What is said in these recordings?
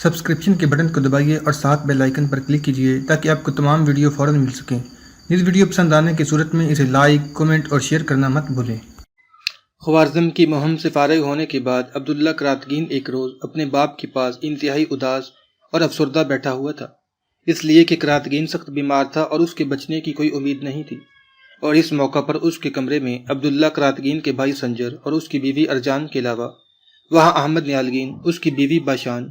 Subscription کے button کو دبائیے اور ساتھ بیل آئیکن پر کلک کیجیے تاکہ آپ کو تمام ویڈیو فوراً مل سکیں۔ اس ویڈیو پسند آنے کی صورت میں اسے لائک، کمنٹ اور شیئر کرنا مت بھولیں۔ خوارزم کی مہم سے فارغ ہونے کے بعد عبداللہ کراتگین ایک روز اپنے باپ کے پاس انتہائی اداس اور افسردہ بیٹھا ہوا تھا، اس لیے کہ کراتگین سخت بیمار تھا اور اس کے بچنے کی کوئی امید نہیں تھی۔ اور اس موقع پر اس کے کمرے میں عبداللہ کراتگین کے بھائی سنجر اور اس کی بیوی ارجان کے علاوہ وہاں احمد نیالگین، اس کی بیوی باشان،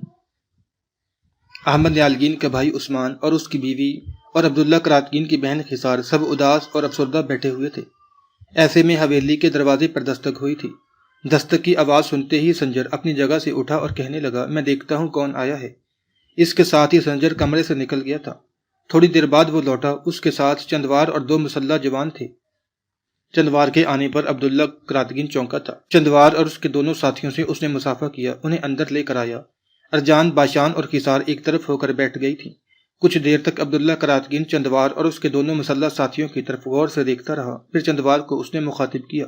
احمد نیالگین کا بھائی عثمان اور اس کی بیوی اور عبداللہ کراتگین کی بہن خسار سب اداس اور افسردہ بیٹھے ہوئے تھے۔ ایسے میں حویلی کے دروازے پر دستک ہوئی تھی۔ دستک کی آواز سنتے ہی سنجر اپنی جگہ سے اٹھا اور کہنے لگا، میں دیکھتا ہوں کون آیا ہے۔ اس کے ساتھ ہی سنجر کمرے سے نکل گیا تھا۔ تھوڑی دیر بعد وہ لوٹا، اس کے ساتھ چندوار اور 2 مسلح جوان تھے۔ چندوار کے آنے پر عبداللہ کراتگین چونکا تھا۔ چندوار اور اس کے دونوں ساتھیوں سے اس نے مصافحہ کیا، انہیں اندر لے کر آیا۔ ارجان، باشان اور خسار ایک طرف ہو کر بیٹھ گئی تھیں۔ کچھ دیر تک عبداللہ کراتگین چندوار اور اس کے دونوں مسلح ساتھیوں کی طرف غور سے دیکھتا رہا، پھر چندوار کو اس نے مخاطب کیا،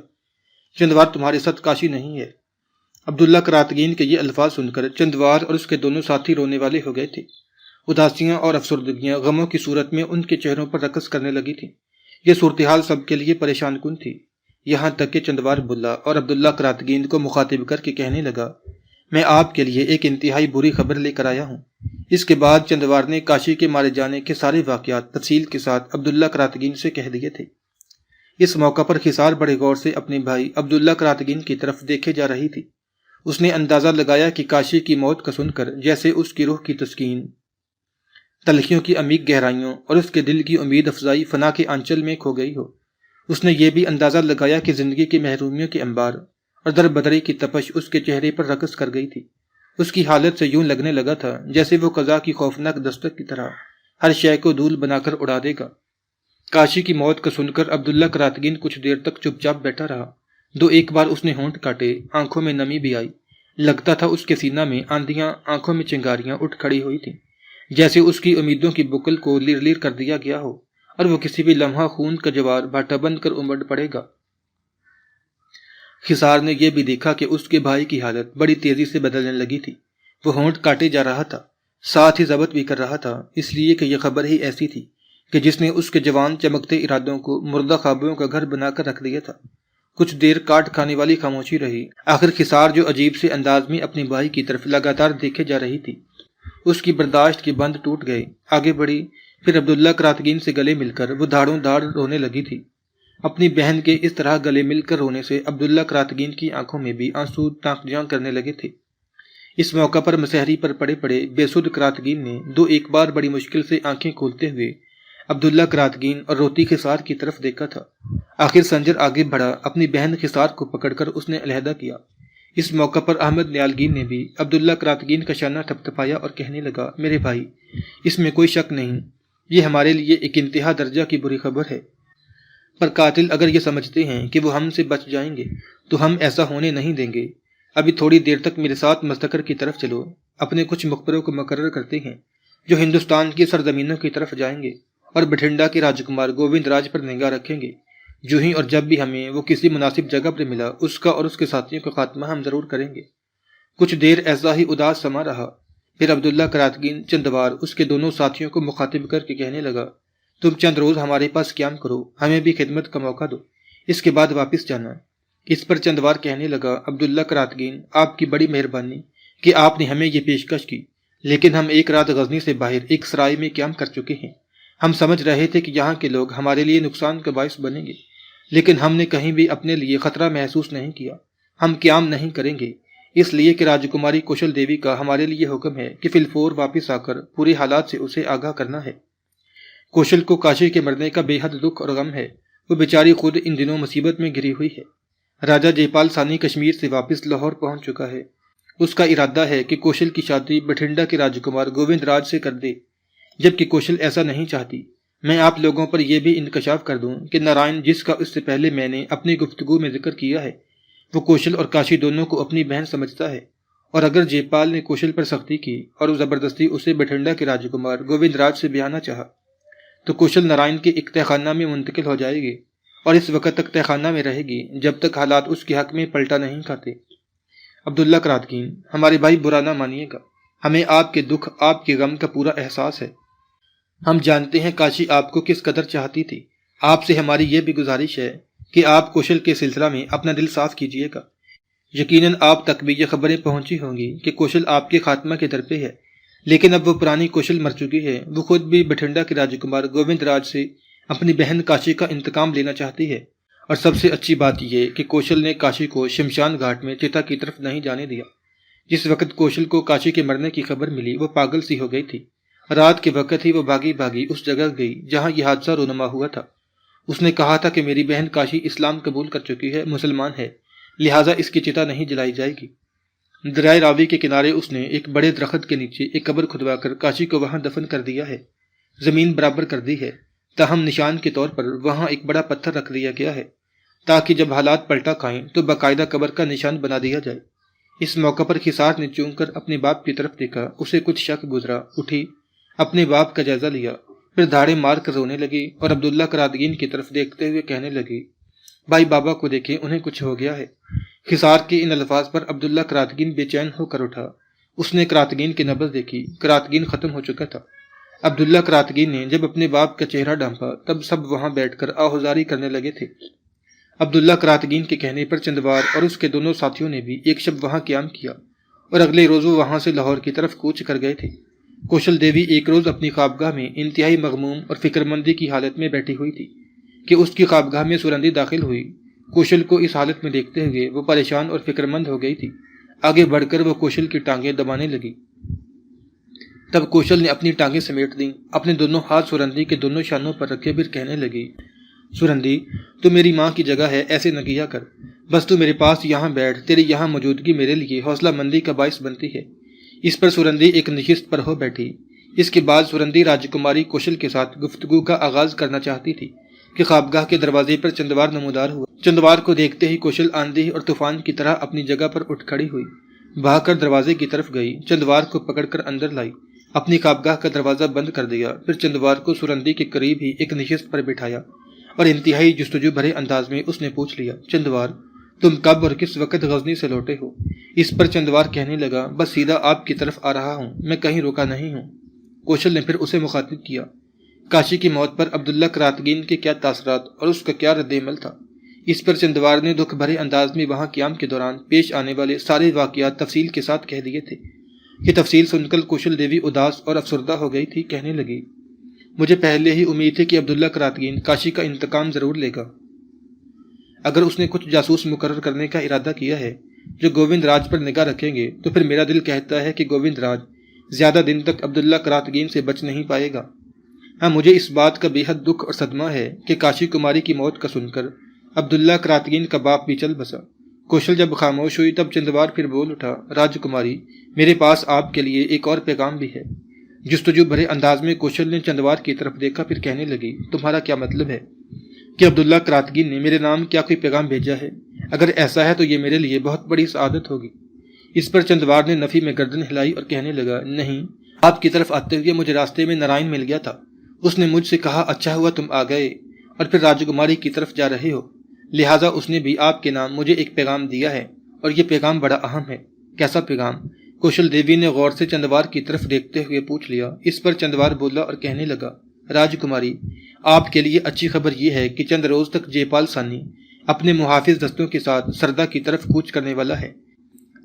چندوار تمہارے ساتھ کاشی نہیں ہے؟ عبداللہ کراتگین کے یہ الفاظ سن کر چندوار اور اس کے دونوں ساتھی رونے والے ہو گئے تھے۔ اداسیاں اور افسردگیاں غموں کی صورت میں ان کے چہروں پر رقص کرنے لگی تھیں۔ یہ صورتحال سب کے لیے پریشان کن تھی، یہاں تک کہ چندوار بلا اور عبداللہ کراتگین کو مخاطب کر کے کہنے لگا، میں آپ کے لیے ایک انتہائی بری خبر لے کر آیا ہوں۔ اس کے بعد چندوار نے کاشی کے مارے جانے کے سارے واقعات تفصیل کے ساتھ عبداللہ کراتگین سے کہہ دیے تھے۔ اس موقع پر خسار بڑے غور سے اپنے بھائی عبداللہ کراتگین کی طرف دیکھے جا رہی تھی۔ اس نے اندازہ لگایا کہ کاشی کی موت کا سن کر جیسے اس کی روح کی تسکین، تلخیوں کی عمیق گہرائیوں اور اس کے دل کی امید افزائی فنا کے آنچل میں کھو گئی ہو۔ اس نے یہ بھی اندازہ لگایا کہ زندگی کی محرومیوں کے انبار اور دربدری کی تپش اس کے چہرے پر رقص کر گئی تھی۔ اس کی حالت سے یوں لگنے لگا تھا جیسے وہ قضا کی خوفناک دستک کی طرح ہر شے کو دھول بنا کر اڑا دے گا۔ کاشی کی موت کو سن کر عبداللہ کراتگین کچھ دیر تک چپ چاپ بیٹھا رہا۔ ایک بار اس نے ہونٹ کاٹے، آنکھوں میں نمی بھی آئی، لگتا تھا اس کے سینہ میں آندیاں، آنکھوں میں چنگاریاں اٹھ کھڑی ہوئی تھیں، جیسے اس کی امیدوں کی بکل کو لیر لیر کر دیا گیا ہو اور وہ کسی بھی لمحہ خون کا جوار بھاٹا بند کر امڑ پڑے گا۔ خسار نے یہ بھی دیکھا کہ اس کے بھائی کی حالت بڑی تیزی سے بدلنے لگی تھی۔ وہ ہونٹ کاٹے جا رہا تھا، ساتھ ہی ضبط بھی کر رہا تھا، اس لیے کہ یہ خبر ہی ایسی تھی کہ جس نے اس کے جوان چمکتے ارادوں کو مردہ خوابوں کا گھر بنا کر رکھ دیا تھا۔ کچھ دیر کاٹ کھانے والی خاموشی رہی۔ آخر خسار جو عجیب سے انداز میں اپنے بھائی کی طرف لگاتار دیکھے جا رہی تھی، اس کی برداشت کے بند ٹوٹ گئے، آگے بڑھی، پھر عبداللہ کراتگین سے گلے مل کر وہ دھاڑوں دھاڑ رونے لگی تھی۔ اپنی بہن کے اس طرح گلے مل کر رونے سے عبداللہ کراتگین کی آنکھوں میں بھی آنسو تاک جاں کرنے لگے تھے۔ اس موقع پر مسحری پر پڑے پڑے بے سدھ کراتگین نے ایک بار بڑی مشکل سے آنکھیں کھولتے ہوئے عبداللہ کراتگین اور روتی خسار کی طرف دیکھا تھا۔ آخر سنجر آگے بڑھا، اپنی بہن خسار کو پکڑ کر اس نے علیحدہ کیا۔ اس موقع پر احمد نیالگین نے بھی عبداللہ کراتگین کا شانہ تھپتھپایا اور کہنے لگا، میرے بھائی، اس میں کوئی شک نہیں، یہ ہمارے لیے ایک انتہا درجہ کی بری خبر ہے، پر قاتل اگر یہ سمجھتے ہیں کہ وہ ہم سے بچ جائیں گے تو ہم ایسا ہونے نہیں دیں گے۔ ابھی تھوڑی دیر تک میرے ساتھ مستقر کی طرف چلو، اپنے کچھ مخبروں کو مقرر کرتے ہیں جو ہندوستان کی سرزمینوں کی طرف جائیں گے اور بٹھنڈا کے راجکمار گووند راج پر نگاہ رکھیں گے۔ جو ہی اور جب بھی ہمیں وہ کسی مناسب جگہ پر ملا، اس کا اور اس کے ساتھیوں کا خاتمہ ہم ضرور کریں گے۔ کچھ دیر ایسا ہی اداس سما رہا، پھر عبداللہ کراتگین چندوار اس کے دونوں ساتھیوں کو مخاطب کر کے کہنے لگا، تم چند روز ہمارے پاس قیام کرو، ہمیں بھی خدمت کا موقع دو، اس کے بعد واپس جانا۔ اس پر چندوار کہنے لگا، عبداللہ کراتگین، آپ کی بڑی مہربانی کہ آپ نے ہمیں یہ پیشکش کی، لیکن ہم ایک رات غزنی سے باہر ایک سرائے میں قیام کر چکے ہیں۔ ہم سمجھ رہے تھے کہ یہاں کے لوگ ہمارے لیے نقصان کا باعث بنیں گے، لیکن ہم نے کہیں بھی اپنے لیے خطرہ محسوس نہیں کیا۔ ہم قیام نہیں کریں گے، اس لیے کہ راجکماری کوشل دیوی کا ہمارے لیے حکم ہے کہ فی الفور واپس آ کر پورے حالات سے اسے آگاہ کرنا ہے۔ کوشل کو کاشی کے مرنے کا بے حد دکھ اور غم ہے، وہ بیچاری خود ان دنوں مصیبت میں گری ہوئی ہے۔ راجہ جے پال ثانی کشمیر سے واپس لاہور پہنچ چکا ہے۔ اس کا ارادہ ہے کہ کوشل کی شادی بٹھنڈا کے راجکمار گووند راج سے کر دے، جبکہ کوشل ایسا نہیں چاہتی۔ میں آپ لوگوں پر یہ بھی انکشاف کر دوں کہ نارائن، جس کا اس سے پہلے میں نے اپنی گفتگو میں ذکر کیا ہے، وہ کوشل اور کاشی دونوں کو اپنی بہن سمجھتا ہے، اور اگر جے پال نے کوشل پر سختی کی اور زبردستی اسے بٹھنڈا کے راجکمار گووند راج سے بیانا چاہا تو کوشل نارائن کے ایک تہخانہ میں منتقل ہو جائے گی اور اس وقت تک تہخانہ میں رہے گی جب تک حالات اس کے حق میں پلٹا نہیں کھاتے۔ عبداللہ کراتگین، ہمارے بھائی برا نہ مانیے گا، ہمیں آپ کے دکھ، آپ کے غم کا پورا احساس ہے۔ ہم جانتے ہیں کاشی آپ کو کس قدر چاہتی تھی۔ آپ سے ہماری یہ بھی گزارش ہے کہ آپ کوشل کے سلسلہ میں اپنا دل صاف کیجیے گا۔ یقیناً آپ تک بھی یہ خبریں پہنچی ہوں گی کہ کوشل آپ کے خاتمہ کے در پہ ہے، لیکن اب وہ پرانی کوشل مر چکی ہے۔ وہ خود بھی بٹھنڈا کے راجکمار گووند راج سے اپنی بہن کاشی کا انتقام لینا چاہتی ہے، اور سب سے اچھی بات یہ کہ کوشل نے کاشی کو شمشان گھاٹ میں چتا کی طرف نہیں جانے دیا۔ جس وقت کوشل کو کاشی کے مرنے کی خبر ملی وہ پاگل سی ہو گئی تھی۔ رات کے وقت ہی وہ بھاگی بھاگی اس جگہ گئی جہاں یہ حادثہ رونما ہوا تھا۔ اس نے کہا تھا کہ میری بہن کاشی اسلام قبول کر چکی ہے، مسلمان ہے، لہٰذا اس کی چتا نہیں جلائی جائے گی۔ دریائے راوی کے کنارے اس نے ایک بڑے درخت کے نیچے ایک قبر کھدوا کر کاشی کو وہاں دفن کر دیا ہے۔ زمین برابر کر دی ہے، تاہم نشان کے طور پر وہاں ایک بڑا پتھر رکھ دیا گیا ہے تاکہ جب حالات پلٹا کھائیں تو باقاعدہ قبر کا نشان بنا دیا جائے۔ اس موقع پر خسار نے چونک کر اپنے باپ کی طرف دیکھا، اسے کچھ شک گزرا، اٹھی، اپنے باپ کا جائزہ لیا، پھر دھاڑے مار کر رونے لگی اور عبداللہ کرادگین کی طرف دیکھتے ہوئے کہنے لگی، بھائی بابا کو دیکھیں، انہیں کچھ ہو گیا ہے۔ خسار کے ان الفاظ پر عبداللہ کرادگین بے چین ہو کر اٹھا۔ اس نے کرادگین کی نبض دیکھی، کرادگین ختم ہو چکا تھا۔ عبداللہ کرادگین نے جب اپنے باپ کا چہرہ ڈھانپا تب سب وہاں بیٹھ کر آہوزاری کرنے لگے تھے۔ عبداللہ کرادگین کے کہنے پر چندوار اور اس کے دونوں ساتھیوں نے بھی ایک شب وہاں قیام کیا اور اگلے روز وہ وہاں سے لاہور کی طرف کوچ کر گئے تھے۔ کوشل دیوی ایک روز اپنی خوابگاہ میں انتہائی مغموم اور فکر مندی کی حالت میں بیٹھی ہوئی تھی کہ اس کی خوابگاہ میں سورندی داخل ہوئی۔ کوشل کو اس حالت میں دیکھتے ہوئے وہ پریشان اور فکر مند ہو گئی تھی۔ آگے بڑھ کر وہ کوشل کی ٹانگیں دبانے لگی۔ تب کوشل نے اپنی ٹانگیں سمیٹ دیں، اپنے دونوں ہاتھ سورندی کے دونوں شانوں پر رکھے، پھر کہنے لگی، سورندی تو میری ماں کی جگہ ہے، ایسے نہ کیا کر، بس تو میرے پاس یہاں بیٹھ، تیری یہاں موجودگی میرے لیے حوصلہ مندی کا باعث بنتی ہے۔ اس پر سورندی ایک نشست پر ہو بیٹھی۔ اس کے بعد سورندی راجکماری کوشل کے ساتھ گفتگو کا آغاز کرنا چاہتی تھی کہ خوابگاہ کے دروازے پر چندوار نمودار ہوا۔ چندوار کو دیکھتے ہی کوشل آندھی اور طوفان کی طرح اپنی جگہ پر اٹھ کھڑی ہوئی، بھاگ کر دروازے کی طرف گئی، چندوار کو پکڑ کر اندر لائی، اپنی خوابگاہ کا دروازہ بند کر دیا، پھر چندوار کو سورندی کے قریب ہی ایک نشست پر بٹھایا اور انتہائی جستجو بھرے انداز میں اس نے پوچھ لیا، چندوار تم کب اور کس وقت غزنی سے لوٹے ہو؟ اس پر چندوار کہنے لگا، بس سیدھا آپ کی طرف آ رہا ہوں، میں کہیں رکا نہیں ہوں۔ کوشل نے پھر اسے مخاطب کیا، کاشی کی موت پر عبداللہ کرادگین کے کیا تاثرات اور اس کا کیا رد عمل تھا؟ اس پر چندوار نے دکھ بھرے انداز میں وہاں قیام کے دوران پیش آنے والے سارے واقعات تفصیل کے ساتھ کہہ دیے تھے۔ یہ تفصیل سن کر کوشل دیوی اداس اور افسردہ ہو گئی تھی، کہنے لگی، مجھے پہلے ہی امید تھی کہ عبداللہ کرادگین کاشی کا انتقام ضرور لے گا۔ اگر اس نے کچھ جاسوس مقرر کرنے کا ارادہ کیا ہے جو گووند راج پر نگاہ رکھیں گے تو پھر میرا دل کہتا ہے کہ گووند راج زیادہ دن تک عبداللہ کرادگین سے بچ نہیں پائے گا۔ ہاں، مجھے اس بات کا بے حد دکھ اور صدمہ ہے کہ کاشی کماری کی موت کا سن کر عبداللہ کرادگین کا باپ بھی چل بسا۔ کوشل جب خاموش ہوئی تب چندوار پھر بول اٹھا، راجکماری میرے پاس آپ کے لیے ایک اور پیغام بھی ہے۔ جستجو بھرے انداز میں کوشل نے چندوار کی طرف دیکھا، پھر کہنے لگی، تمہارا کیا مطلب ہے کہ عبداللہ کرادگین نے میرے نام کیا کوئی پیغام بھیجا ہے؟ اگر ایسا ہے تو یہ میرے لیے بہت بڑی سعادت ہوگی۔ اس پر چندوار نے نفی میں گردن ہلائی اور کہنے لگا، نہیں، آپ کی طرف آتے ہوئے مجھے راستے میں نارائن مل گیا تھا، اس نے مجھ سے کہا اچھا ہوا تم آ گئے اور پھر راجکماری کی طرف جا رہے ہو، لہٰذا اس نے بھی آپ کے نام مجھے ایک پیغام دیا ہے اور یہ پیغام بڑا اہم ہے۔ کیسا پیغام؟ کوشل دیوی نے غور سے چندوار کی طرف دیکھتے ہوئے پوچھ لیا۔ اس پر چندوار بولا اور کہنے لگا، راجکماری آپ کے لیے اچھی خبر یہ ہے کہ چند روز تک جے پال ثانی اپنے محافظ دستوں کے ساتھ سردا کی طرف کوچ کرنے والا ہے۔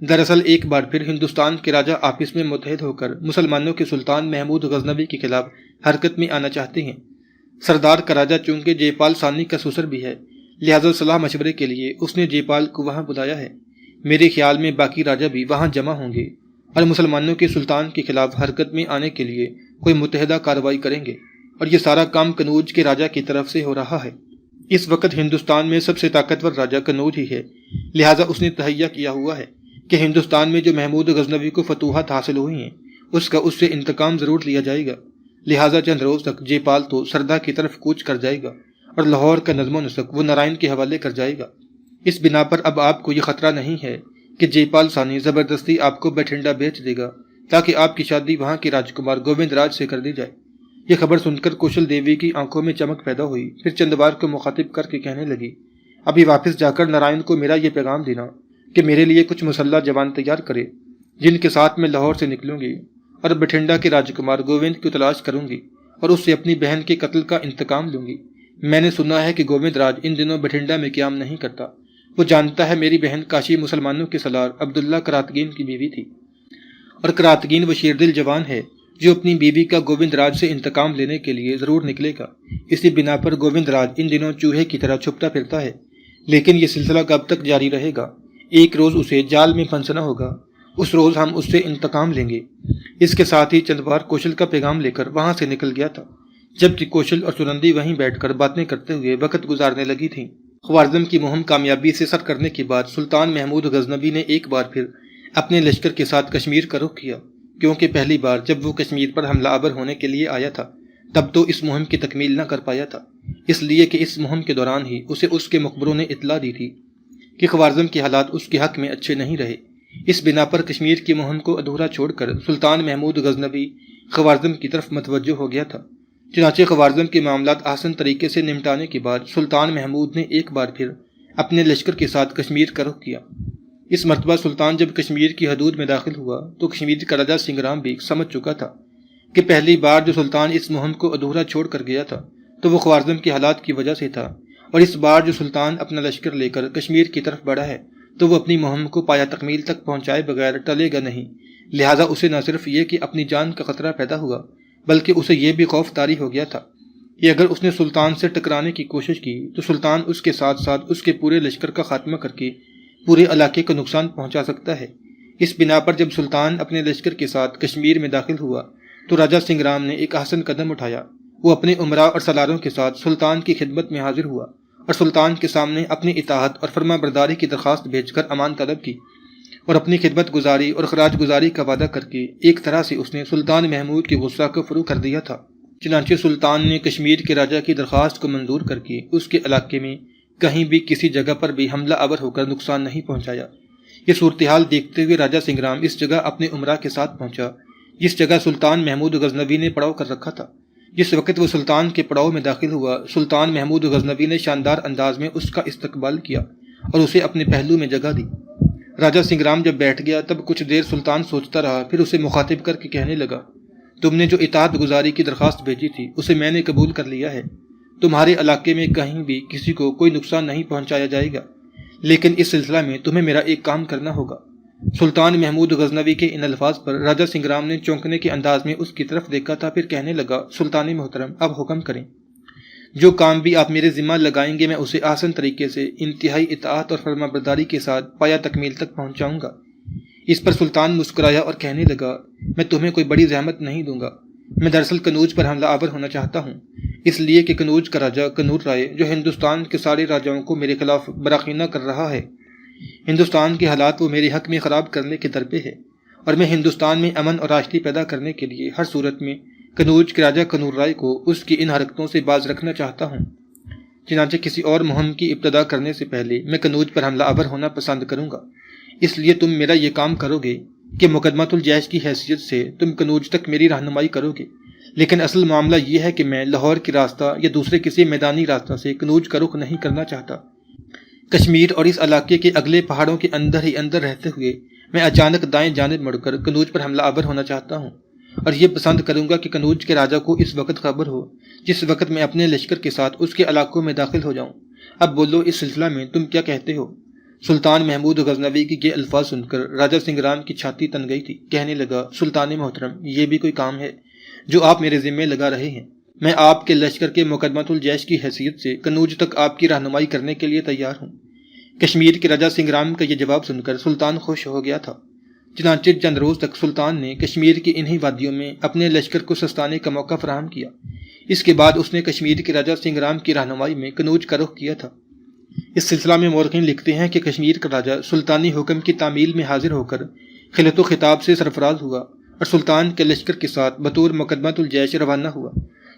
دراصل ایک بار پھر ہندوستان کے راجہ آپس میں متحد ہو کر مسلمانوں کے سلطان محمود غزنوی کے خلاف حرکت میں آنا چاہتے ہیں۔ سردار کا راجہ چونکہ جے پال ثانی کا سسر بھی ہے، لہٰذا صلاح مشورے کے لیے اس نے جے پال کو وہاں بلایا ہے۔ میرے خیال میں باقی راجہ بھی وہاں جمع ہوں گے اور مسلمانوں کے سلطان کے خلاف حرکت میں آنے کے لیے کوئی متحدہ کارروائی کریں گے، اور یہ سارا کام کنوج کے راجہ کی طرف سے ہو رہا ہے۔ اس وقت ہندوستان میں سب سے طاقتور راجہ کنوج ہی ہے، لہٰذا اس نے تہیہ کیا ہوا ہے کہ ہندوستان میں جو محمود غزنوی کو فتوحات حاصل ہوئی ہیں اس کا اس سے انتقام ضرور لیا جائے گا، لہٰذا چند روز تک جے پال تو سردا کی طرف کوچ کر جائے گا اور لاہور کا نظم و نسق وہ نارائن کے حوالے کر جائے گا۔ اس بنا پر اب آپ کو یہ خطرہ نہیں ہے کہ جے پال ثانی زبردستی آپ کو بٹھنڈا بیچ دے گا تاکہ آپ کی شادی وہاں کے راجکمار گووند راج سے کر دی جائے۔ یہ خبر سن کر کوشل دیوی کی آنکھوں میں چمک پیدا ہوئی، پھر چندوار کو مخاطب کر کے کہنے لگی، ابھی واپس جا کر نارائن کو میرا یہ پیغام دینا کہ میرے لیے کچھ مسلح جوان تیار کرے جن کے ساتھ میں لاہور سے نکلوں گی اور بٹھنڈا کے راجکمار گووند کو تلاش کروں گی اور اس سے اپنی بہن کے قتل کا انتقام لوں گی۔ میں نے سنا ہے کہ گووند راج ان دنوں بٹھنڈا میں قیام نہیں کرتا۔ وہ جانتا ہے میری بہن کاشی مسلمانوں کے سالار عبداللہ کراتگین کی بیوی تھی، اور کراتگین وہ شیر دل جوان ہے جو اپنی بیوی کا گووند راج سے انتقام لینے کے لیے ضرور نکلے گا۔ اسی بنا پر گووند راج ان دنوں چوہے کی طرح چھپتا پھرتا ہے، لیکن یہ سلسلہ کب تک جاری رہے گا؟ ایک روز اسے جال میں پھنسنا ہوگا، اس روز ہم اس سے انتقام لیں گے۔ اس کے ساتھ ہی چند بار کوشل کا پیغام لے کر وہاں سے نکل گیا تھا، جبکہ کوشل اور سنندی وہیں بیٹھ کر باتیں کرتے ہوئے وقت گزارنے لگی تھیں۔ خوارزم کی مہم کامیابی سے سر کرنے کے بعد سلطان محمود غزنوی نے ایک بار پھر اپنے لشکر کے ساتھ کشمیر کا رخ کیا، کیونکہ پہلی بار جب وہ کشمیر پر حملہ آور ہونے کے لیے آیا تھا تب تو اس مہم کی تکمیل نہ کر پایا تھا، اس لیے کہ اس مہم کے دوران ہی اسے اس کے مخبروں نے اطلاع دی تھی کہ خوارزم کے حالات اس کے حق میں اچھے نہیں رہے۔ اس بنا پر کشمیر کی مہم کو ادھورا چھوڑ کر سلطان محمود غزنوی خوارزم کی طرف متوجہ ہو گیا تھا۔ چنانچہ خوارزم کے معاملات آسان طریقے سے نمٹانے کے بعد سلطان محمود نے ایک بار پھر اپنے لشکر کے ساتھ کشمیر کا رخ کیا۔ اس مرتبہ سلطان جب کشمیر کی حدود میں داخل ہوا تو کشمیر کا راجا سنگرام بھی سمجھ چکا تھا کہ پہلی بار جو سلطان اس مہم کو ادھورا چھوڑ کر گیا تھا تو وہ خوارزم کے حالات کی وجہ سے تھا، اور اس بار جو سلطان اپنا لشکر لے کر کشمیر کی طرف بڑھا ہے تو وہ اپنی مہم کو پایا تکمیل تک پہنچائے بغیر ٹلے گا نہیں۔ لہٰذا اسے نہ صرف یہ کہ اپنی جان کا خطرہ پیدا ہوا بلکہ اسے یہ بھی خوف طاری ہو گیا تھا کہ اگر اس نے سلطان سے ٹکرانے کی کوشش کی تو سلطان اس کے ساتھ ساتھ اس کے پورے لشکر کا خاتمہ کر کے پورے علاقے کو نقصان پہنچا سکتا ہے۔ اس بنا پر جب سلطان اپنے لشکر کے ساتھ کشمیر میں داخل ہوا تو راجا سنگرام نے ایک احسن قدم اٹھایا۔ وہ اپنے امراء اور سالاروں کے ساتھ سلطان کی خدمت میں حاضر ہوا اور سلطان کے سامنے اپنی اطاعت اور فرما برداری کی درخواست بھیج کر امان طلب کی، اور اپنی خدمت گزاری اور خراج گزاری کا وعدہ کر کے ایک طرح سے اس نے سلطان محمود کے غصہ کو فرو کر دیا تھا۔ چنانچہ سلطان نے کشمیر کے راجا کی درخواست کو منظور کر کے اس کے علاقے میں کہیں بھی کسی جگہ پر بھی حملہ آور ہو کر نقصان نہیں پہنچایا۔ یہ صورتحال دیکھتے ہوئے راجا سنگرام اس جگہ اپنے امراء کے ساتھ پہنچا جس جگہ سلطان محمود غزنوی نے پڑاؤ کر رکھا تھا۔ جس وقت وہ سلطان کے پڑاؤ میں داخل ہوا، سلطان محمود غزنوی نے شاندار انداز میں اس کا استقبال کیا اور اسے اپنے پہلو میں جگہ دی۔ راجا سنگرام جب بیٹھ گیا تب کچھ دیر سلطان سوچتا رہا، پھر اسے مخاطب کر کے کہنے لگا، تم نے جو اطاعت گزاری کی درخواست بھیجی تھی اسے میں نے قبول کر لیا ہے۔ تمہارے علاقے میں کہیں بھی کسی کو کوئی نقصان نہیں پہنچایا جائے گا، لیکن اس سلسلہ میں تمہیں میرا ایک کام کرنا ہوگا۔ سلطان محمود غزنوی کے ان الفاظ پر راجا سنگرام نے چونکنے کے انداز میں اس کی طرف دیکھا تھا، پھر کہنے لگا، سلطان محترم اب حکم کریں، جو کام بھی آپ میرے ذمہ لگائیں گے میں اسے آسان طریقے سے انتہائی اطاعت اور فرما برداری کے ساتھ پایا تکمیل تک پہنچاؤں گا۔ اس پر سلطان مسکرایا اور کہنے لگا، میں تمہیں کوئی بڑی زحمت نہیں دوں گا، میں دراصل کنوج پر حملہ آور ہونا چاہتا ہوں، اس لیے کہ کنوج کا راجا کنور رائے جو ہندوستان کے سارے راجاؤں کو میرے خلاف براخینہ کر رہا ہے، ہندوستان کے حالات وہ میرے حق میں خراب کرنے کے در پہ ہے، اور میں ہندوستان میں امن اور راشٹری پیدا کرنے کے لیے ہر صورت میں کنوج کے راجا کنور رائے کو اس کی ان حرکتوں سے باز رکھنا چاہتا ہوں۔ چنانچہ کسی اور مہم کی ابتدا کرنے سے پہلے میں کنوج پر حملہ آور ہونا پسند کروں گا، اس لیے تم میرا یہ کام کرو گے کہ مقدمۃ الجیش کی حیثیت سے تم کنوج تک میری رہنمائی کرو گے، لیکن اصل معاملہ یہ ہے کہ میں لاہور کے راستہ یا دوسرے کسی میدانی راستہ سے کنوج کا رخ نہیں کرنا چاہتا۔ کشمیر اور اس علاقے کے اگلے پہاڑوں کے اندر ہی اندر رہتے ہوئے میں اچانک دائیں جانب مڑ کر کنوج پر حملہ آور ہونا چاہتا ہوں، اور یہ پسند کروں گا کہ کنوج کے راجا کو اس وقت خبر ہو جس وقت میں اپنے لشکر کے ساتھ اس کے علاقوں میں داخل ہو جاؤں۔ اب بولو، اس سلسلہ میں تم کیا کہتے ہو؟ سلطان محمود غزنوی کی یہ الفاظ سن کر راجا سنگرام کی چھاتی تن گئی تھی۔ کہنے لگا، سلطان محترم، یہ بھی کوئی کام ہے جو آپ میرے ذمے لگا رہے ہیں؟ میں آپ کے لشکر کے مقدمۃ الجیش کی حیثیت سے کنوج تک آپ کی رہنمائی کرنے کے لیے تیار ہوں۔ کشمیر کے راجا سنگرام کا یہ جواب سن کر سلطان خوش ہو گیا تھا۔ چنانچہ چند روز تک سلطان نے کشمیر کی انہی وادیوں میں اپنے لشکر کو سستانے کا موقع فراہم کیا۔ اس کے بعد اس نے کشمیر کے راجا سنگرام کی رہنمائی میں کنوج کا رخ کیا تھا۔ اس سلسلہ میں مورخین لکھتے ہیں کہ کشمیر کا راجا سلطانی حکم کی تعمیل میں حاضر ہو کر خلعت و خطاب سے سرفراز ہوا اور سلطان کے لشکر کے ساتھ بطور مقدمۃ الجیش روانہ ہوا۔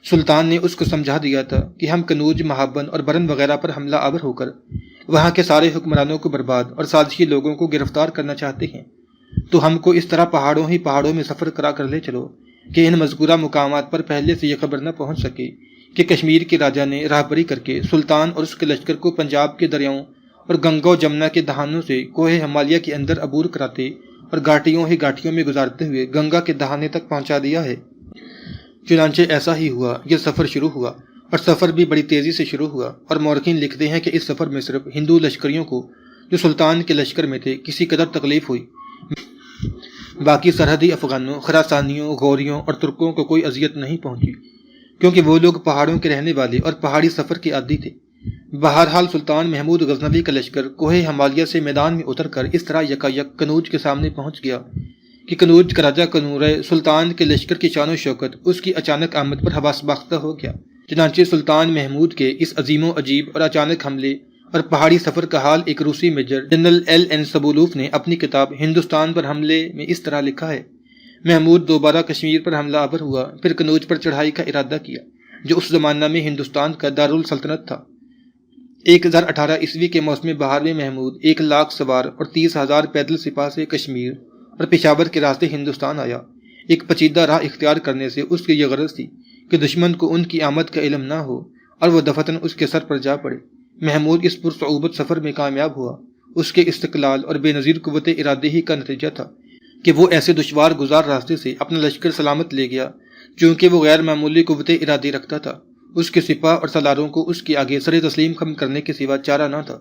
سلطان نے اس کو سمجھا دیا تھا کہ ہم کنوج، مہابن اور برن وغیرہ پر حملہ آور ہو کر وہاں کے سارے حکمرانوں کو برباد اور سازشی لوگوں کو گرفتار کرنا چاہتے ہیں، تو ہم کو اس طرح پہاڑوں میں سفر کرا کر لے چلو کہ ان مذکورہ مقامات پر پہلے سے یہ خبر نہ پہنچ سکے کہ کشمیر کے راجا نے راہبری کر کے سلطان اور اس کے لشکر کو پنجاب کے دریاؤں اور گنگا و جمنا کے دہانوں سے کوہ ہمالیہ کے اندر عبور کراتے اور گھاٹیوں ہی گھاٹیوں میں گزارتے ہوئے گنگا کے دہانے تک پہنچا دیا ہے۔ چنانچہ ایسا ہی ہوا، یہ سفر شروع ہوا، اور سفر بھی بڑی تیزی سے شروع ہوا، اور مورخین لکھتے ہیں کہ اس سفر میں صرف ہندو لشکریوں کو جو سلطان کے لشکر میں تھے کسی قدر تکلیف ہوئی، باقی سرحدی افغانوں، خراسانیوں، غوریوں اور ترکوں کو کوئی اذیت نہیں پہنچی، کیونکہ وہ لوگ پہاڑوں کے رہنے والے اور پہاڑی سفر کے عادی تھے۔ بہرحال سلطان محمود غزنوی کا لشکر کوہ ہمالیہ سے میدان میں اتر کر اس طرح یکایک کنوج کے سامنے پہنچ گیا کہ کنوج کا راجہ کنورے سلطان کے لشکر کی شان و شوکت اس کی اچانک آمد پر حواس باختہ ہو گیا۔ چنانچہ سلطان محمود کے اس عظیم و عجیب اور اچانک حملے اور پہاڑی سفر کا حال ایک روسی میجر جنرل LN سبولوف نے اپنی کتاب ہندوستان پر حملے میں اس طرح لکھا ہے۔ محمود دوبارہ کشمیر پر حملہ آور ہوا، پھر کنوج پر چڑھائی کا ارادہ کیا، جو اس زمانہ میں ہندوستان کا دارالسلطنت تھا۔ 1018 عیسوی کے موسم بہار میں محمود 1,00,000 سوار اور 30,000 پیدل سپاہ سے کشمیر اور پشاور کے راستے ہندوستان آیا۔ ایک پیچیدہ راہ اختیار کرنے سے اس کی یہ غرض تھی کہ دشمن کو ان کی آمد کا علم نہ ہو اور وہ دفتن اس کے سر پر جا پڑے۔ محمود اس پرصعوبت سفر میں کامیاب ہوا۔ اس کے استقلال اور بے نظیر قوت ارادے ہی کا نتیجہ تھا کہ وہ ایسے دشوار گزار راستے سے اپنا لشکر سلامت لے گیا، چونکہ وہ غیر معمولی قوت ارادی رکھتا تھا۔ اس کے سپاہ اور سالاروں کو اس کے آگے سر تسلیم خم کرنے کے سوا چارہ نہ تھا،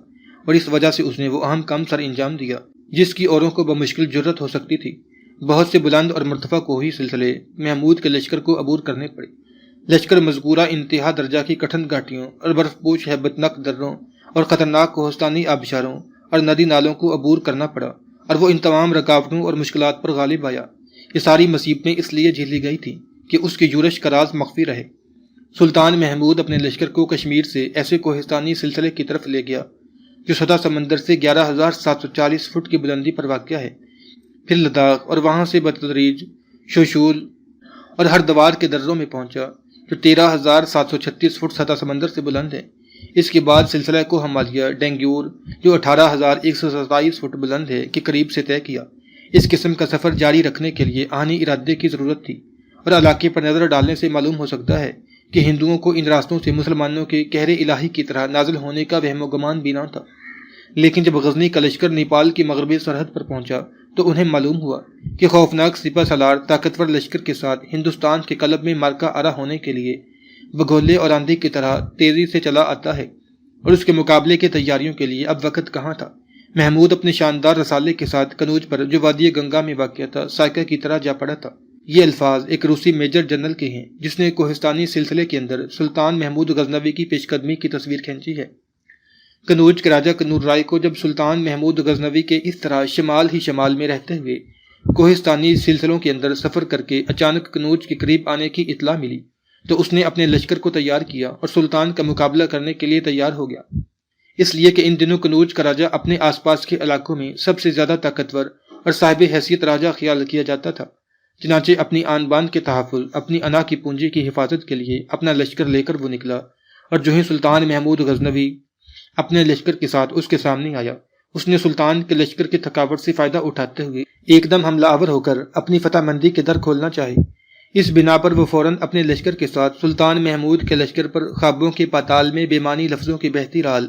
اور اس وجہ سے اس نے وہ اہم کام سر انجام دیا جس کی اوروں کو بمشکل جرت ہو سکتی تھی۔ بہت سے بلند اور مرتفع کوہی سلسلے محمود کے لشکر کو عبور کرنے پڑے۔ لشکر مذکورہ انتہا درجہ کی کٹھن گھاٹیوں اور برف پوش ہیبت ناک دروں اور خطرناک کوہستانی آبشاروں اور ندی نالوں کو عبور کرنا پڑا، اور وہ ان تمام رکاوٹوں اور مشکلات پر غالب آیا۔ یہ ساری مصیبتیں اس لیے جھیلی گئی تھیں کہ اس کی یورش کا راز مخفی رہے۔ سلطان محمود اپنے لشکر کو کشمیر سے ایسے کوہستانی سلسلے کی طرف لے گیا جو سطح سمندر سے 11,740 فٹ کی بلندی پر واقع ہے، پھر لداخ اور وہاں سے بتدریج شوشول اور ہردوار کے دروں میں پہنچا جو 13,736 فٹ سطح سمندر سے بلند ہے۔ اس کے بعد سلسلہ کو ہمالیہ ڈینگیور جو 18,127 فٹ بلند ہے کے قریب سے طے کیا۔ اس قسم کا سفر جاری رکھنے کے لیے آہنی ارادے کی ضرورت تھی، اور علاقے پر نظر ڈالنے سے معلوم ہو سکتا ہے کہ ہندوؤں کو ان راستوں سے مسلمانوں کے قہر الہی کی طرح نازل ہونے کا وہم و گمان بھی نہ تھا۔ لیکن جب غزنی کا لشکر نیپال کی مغربی سرحد پر پہنچا تو انہیں معلوم ہوا کہ خوفناک سپہ سالار طاقتور لشکر کے ساتھ ہندوستان کے قلب میں مارکا آرا ہونے کے لیے بگولے اور آندھی کی طرح تیزی سے چلا آتا ہے، اور اس کے مقابلے کی تیاریوں کے لیے اب وقت کہاں تھا۔ محمود اپنے شاندار رسالے کے ساتھ کنوج پر جو وادی گنگا میں واقع تھا سائیکا کی طرح جا پڑا تھا۔ یہ الفاظ ایک روسی میجر جنرل کے ہیں جس نے کوہستانی سلسلے کے اندر سلطان محمود غزنوی کی پیش قدمی کی تصویر کھینچی ہے۔ کنوج کے راجہ کنور رائے کو جب سلطان محمود غزنوی کے اس طرح شمال ہی شمال میں رہتے ہوئے کوہستانی سلسلوں کے اندر سفر کر کے اچانک کنوج کے قریب آنے کی اطلاع ملی تو اس نے اپنے لشکر کو تیار کیا اور سلطان کا مقابلہ کرنے کے لیے تیار ہو گیا، اس لیے کہ ان دنوں کنوج کا راجہ اپنے آس پاس کے علاقوں میں سب سے زیادہ طاقتور اور صاحب حیثیت راجہ خیال کیا جاتا تھا۔ چنانچہ اپنی آن بان کے تحفظ، اپنی انا کی پونجی کی حفاظت کے لیے اپنا لشکر لے کر وہ نکلا، اور جو ہی سلطان محمود غزنوی اپنے لشکر کے ساتھ اس کے سامنے آیا، اس نے سلطان کے لشکر کی تھکاوٹ سے فائدہ اٹھاتے ہوئے ایک دم حملہ آور ہو کر اپنی فتح مندی کے در کھولنا چاہی۔ اس بنا پر وہ فوراً اپنے لشکر کے ساتھ سلطان محمود کے لشکر پر خوابوں کے پاتال میں بے معنی لفظوں کی بہتی رال،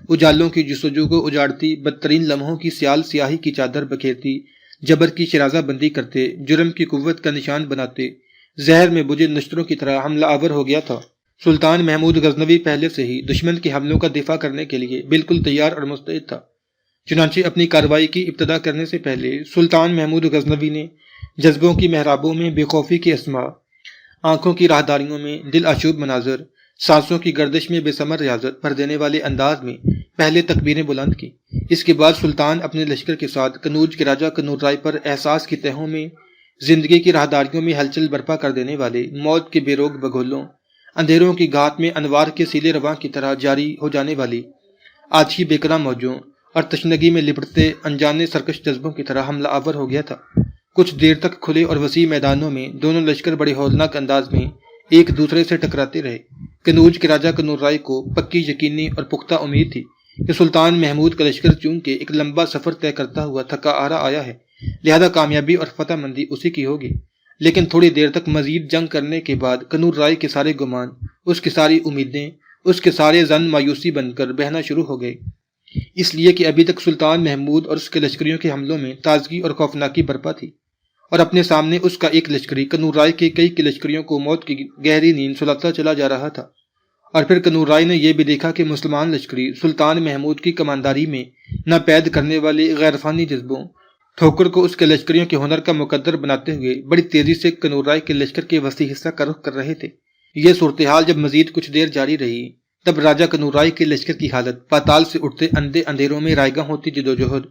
اجالوں کی جستجو کو اجاڑتی، بدترین لمحوں کی سیال سیاہی کی چادر بکھیرتی، جبر کی شرازہ بندی کرتے، جرم کی قوت کا نشان بناتے، زہر میں بجھے نشتروں کی طرح حملہ آور ہو گیا تھا۔ سلطان محمود غزنوی پہلے سے ہی دشمن کے حملوں کا دفاع کرنے کے لیے بالکل تیار اور مستعد تھا۔ چنانچہ اپنی کارروائی کی ابتدا کرنے سے پہلے سلطان محمود غزنوی نے جذبوں کی محرابوں میں بے خوفی کی اسماء، آنکھوں کی راہداریوں میں دل آشوب مناظر، سانسوں کی گردش میں بے ثمر ریاضت بھر دینے والے انداز میں پہلے تکبیریں بلند کی۔ اس کے بعد سلطان اپنے لشکر کے ساتھ کنوج کے راجہ کنور رائے پر احساس کی تہوں میں زندگی کی راہداریوں میں ہلچل برپا کر دینے والے موت کے بے روک بگولوں، اندھیروں کی گھات میں انوار کے سیلے رواں کی طرح جاری ہو جانے والی آتشی بیکراں موجوں اور تشنگی میں لپٹتے انجانے سرکش جذبوں کی طرح حملہ آور ہو گیا تھا۔ کچھ دیر تک کھلے اور وسیع میدانوں میں دونوں لشکر بڑے ہولناک انداز میں ایک دوسرے سے ٹکراتے رہے۔ کنوج کے راجہ کنور رائے کو پکی یقینی اور پختہ امید تھی کہ سلطان محمود کا لشکر چونکہ ایک لمبا سفر طے کرتا ہوا تھکا آ رہا آیا ہے، لہذا کامیابی اور فتح مندی اسی کی ہوگی۔ لیکن تھوڑی دیر تک مزید جنگ کرنے کے بعد کنور رائے کے سارے گمان، اس کی ساری امیدیں، اس کے سارے ظن مایوسی بن کر بہنا شروع ہو گئے۔ اس لیے کہ ابھی تک سلطان محمود اور اس کے لشکریوں کے حملوں میں تازگی اور خوفناکی برپا تھی، اور اپنے سامنے اس کا ایک لشکری کنور رائے کے کئی کے لشکریوں کو موت کی گہری نیند سلاتا چلا جا رہا تھا۔ اور پھر کنور رائے نے یہ بھی دیکھا کہ مسلمان لشکری سلطان محمود کی کمانداری میں ناپید کرنے والے غیر فانی جذبوں ٹھوکر کو اس کے لشکریوں کے ہنر کا مقدر بناتے ہوئے بڑی تیزی سے کنور رائے کے لشکر کے وسیع حصہ کا رخ کر رہے تھے۔ یہ صورتحال جب مزید کچھ دیر جاری رہی تب راجہ کنور رائے کے لشکر کی حالت پاتال سے اٹھتے اندھے اندھیروں میں رائیگاں ہوتی جدوجہد،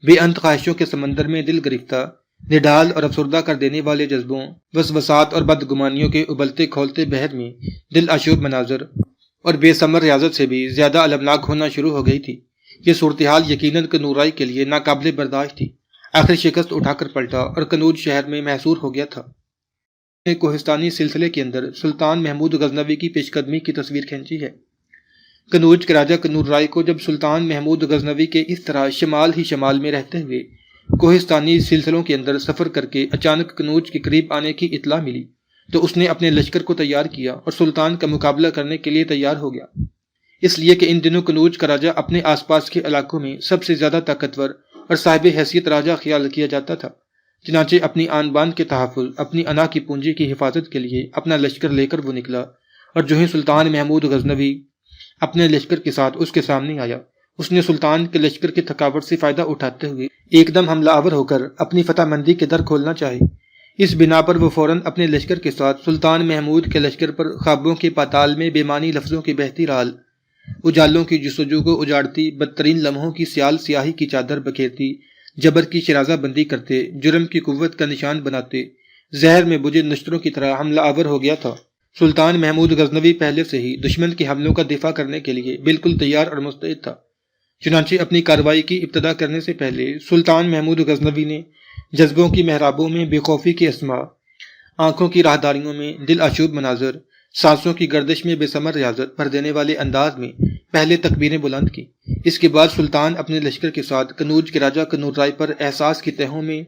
بے انت خواہشوں کے سمندر میں دل گرفتہ، نڈال اور افسردہ کر دینے والے جذبوں، وسوسات اور بدگمانیوں کے ابلتے کھولتے بحر میں دل آشوب مناظر اور بے ثمر ریاضت سے بھی زیادہ المناک ہونا شروع ہو گئی تھی۔ یہ صورتحال یقیناً کنور رائے کے لیے ناقابل برداشت تھی۔ آخر شکست اٹھا کر پلٹا اور کنوج شہر میں محصور ہو گیا تھا۔ کوہستانی سلسلے کے اندر سلطان محمود غزنوی کی پیش قدمی کی تصویر کھینچی ہے۔ کنوج کے راجہ کنور رائے کو جب سلطان محمود غزنوی کے اس طرح شمال ہی شمال میں رہتے ہوئے کوہستانی سلسلوں کے اندر سفر کر کے اچانک کنوج کے قریب آنے کی اطلاع ملی تو اس نے اپنے لشکر کو تیار کیا اور سلطان کا مقابلہ کرنے کے لیے تیار ہو گیا، اس لیے کہ ان دنوں کنوج کا راجہ اپنے آس پاس کے علاقوں میں سب سے زیادہ طاقتور اور صاحب حیثیت راجہ خیال کیا جاتا تھا۔ چنانچہ اپنی آن بان کے تحفظ، اپنی انا کی پونجی کی حفاظت کے لیے اپنا لشکر لے کر وہ نکلا، اور جو ہی سلطان محمود غزنوی اپنے لشکر کے ساتھ اس کے سامنے آیا، اس نے سلطان کے لشکر کی تھکاوٹ سے فائدہ اٹھاتے ہوئے ایک دم حملہ آور ہو کر اپنی فتح مندی کے در کھولنا چاہی۔ اس بنا پر وہ فوراً اپنے لشکر کے ساتھ سلطان محمود کے لشکر پر خوابوں کے پاتال میں بے معنی لفظوں کی بہتی رال، اجالوں کی جستجو کو اجاڑتی، بدترین لمحوں کی سیال سیاہی کی چادر بکھیرتی، جبر کی شرازہ بندی کرتے، جرم کی قوت کا نشان بناتے، زہر میں بجھے نشتروں کی طرح حملہ آور ہو گیا تھا۔ سلطان محمود غزنوی پہلے سے ہی دشمن کے حملوں کا دفاع کرنے کے لیے بالکل تیار اور مستعد تھا۔ چنانچہ اپنی کارروائی کی ابتدا کرنے سے پہلے سلطان محمود غزنوی نے جذبوں کی محرابوں میں بے خوفی کی اسماء، آنکھوں کی راہداریوں میں دل آشوب مناظر، سانسوں کی گردش میں بے ثمر ریاضت بھر دینے والے انداز میں پہلے تکبیریں بلند کی۔ اس کے بعد سلطان اپنے لشکر کے ساتھ کنوج کے راجہ کنور رائے پر احساس کی تہوں میں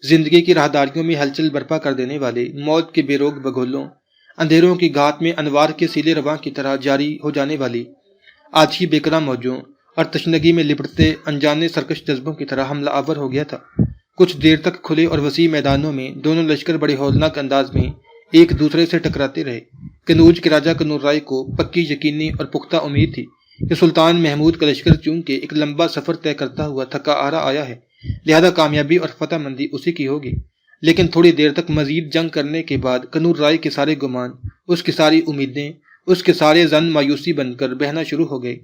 زندگی کی راہداریوں میں ہلچل برپا کر دینے والے موت کے بے روک بگولوں، اندھیروں کی گھات میں انوار کے سیلے رواں کی طرح جاری ہو جانے والی آتشی بیکرا موجوں اور تشنگی میں لپٹتے انجانے سرکش جذبوں کی طرح حملہ آور ہو گیا تھا۔ کچھ دیر تک کھلے اور وسیع میدانوں میں دونوں لشکر بڑے ہولناک انداز میں ایک دوسرے سے ٹکراتے رہے۔ کنوج کے راجہ کنور رائے کو پکی یقینی اور پختہ امید تھی کہ سلطان محمود کا لشکر چونکہ ایک لمبا سفر طے کرتا ہوا تھکا آرا آیا ہے، لہذا کامیابی اور فتح مندی اسی کی ہوگی۔ لیکن تھوڑی دیر تک مزید جنگ کرنے کے بعد کنور رائے کے سارے گمان، اس کی ساری امیدیں، اس کے سارے ظن مایوسی بن کر بہنا شروع ہو گئے،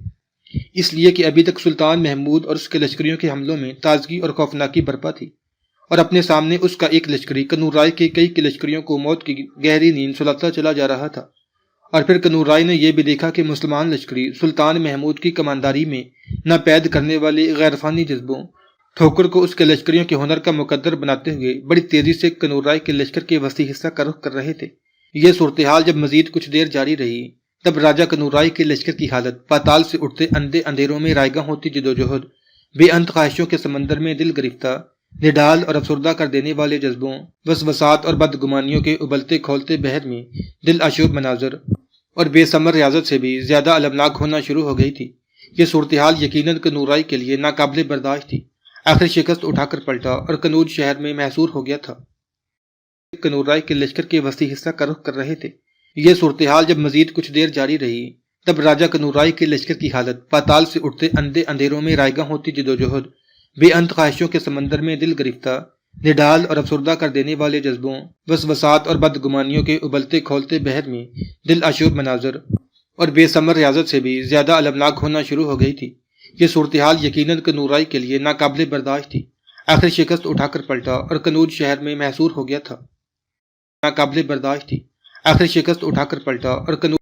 اس لیے کہ ابھی تک سلطان محمود اور اس کے لشکریوں کے حملوں میں تازگی اور خوفناکی برپا تھی، اور اپنے سامنے اس کا ایک لشکری کنور رائے کے کئی کے لشکریوں کو موت کی گہری نیند سلاتا چلا جا رہا تھا۔ اور پھر کنور رائے نے یہ بھی دیکھا کہ مسلمان لشکری سلطان محمود کی کمانداری میں ناپید کرنے والے غیر فانی جذبوں ٹھوکر کو اس کے لشکریوں کے ہنر کا مقدر بناتے ہوئے بڑی تیزی سے کنور رائے کے لشکر کے وسیع حصہ کا رخ کر رہے تھے۔ یہ صورتحال جب مزید کچھ دیر جاری رہی تب راجہ کنور رائے کے لشکر کی حالت پاتال سے اٹھتے اندھے اندھیروں میں رائیگاں ہوتی جدوجہد، بے انت خواہشوں کے سمندر میں دل گرفتہ، نڈال اور افسردہ کر دینے والے جذبوں، وسوسات اور بدگمانیوں کے ابلتے کھولتے بحر میں دل آشوب مناظر اور بے ثمر ریاضت سے بھی زیادہ المناک ہونا شروع ہو گئی تھی۔ یہ صورتحال یقیناً کنور رائے کے لیے ناقابل برداشت تھی۔ آخر شکست اٹھا کر پلٹا اور کنوج شہر میں محصور ہو گیا تھا۔ کنور رائے کے لشکر کے وسیع حصہ کا رخ کر رہے تھے۔ یہ صورتحال جب مزید کچھ دیر جاری رہی تب راجہ کنور رائے کے لشکر کی حالت پاتال سے اٹھتے اندھے اندھیروں میں رائیگاں ہوتی جدوجہد، بے انت خواہشوں کے سمندر میں دل گرفتہ، نڈال اور افسردہ کر دینے والے جذبوں، وسوسات اور بدگمانیوں کے ابلتے کھولتے بحر میں دل آشوب مناظر اور بے ثمر ریاضت سے بھی زیادہ المناک ہونا شروع ہو گئی تھی۔ یہ صورتحال یقیناً کنور رائے کے لیے ناقابل برداشت تھی۔ آخر شکست اٹھا کر پلٹا اور کنوج شہر میں محصور ہو گیا تھا۔ ناقابل برداشت تھی۔ آخر شکست اٹھا کر پلٹا اور کنوج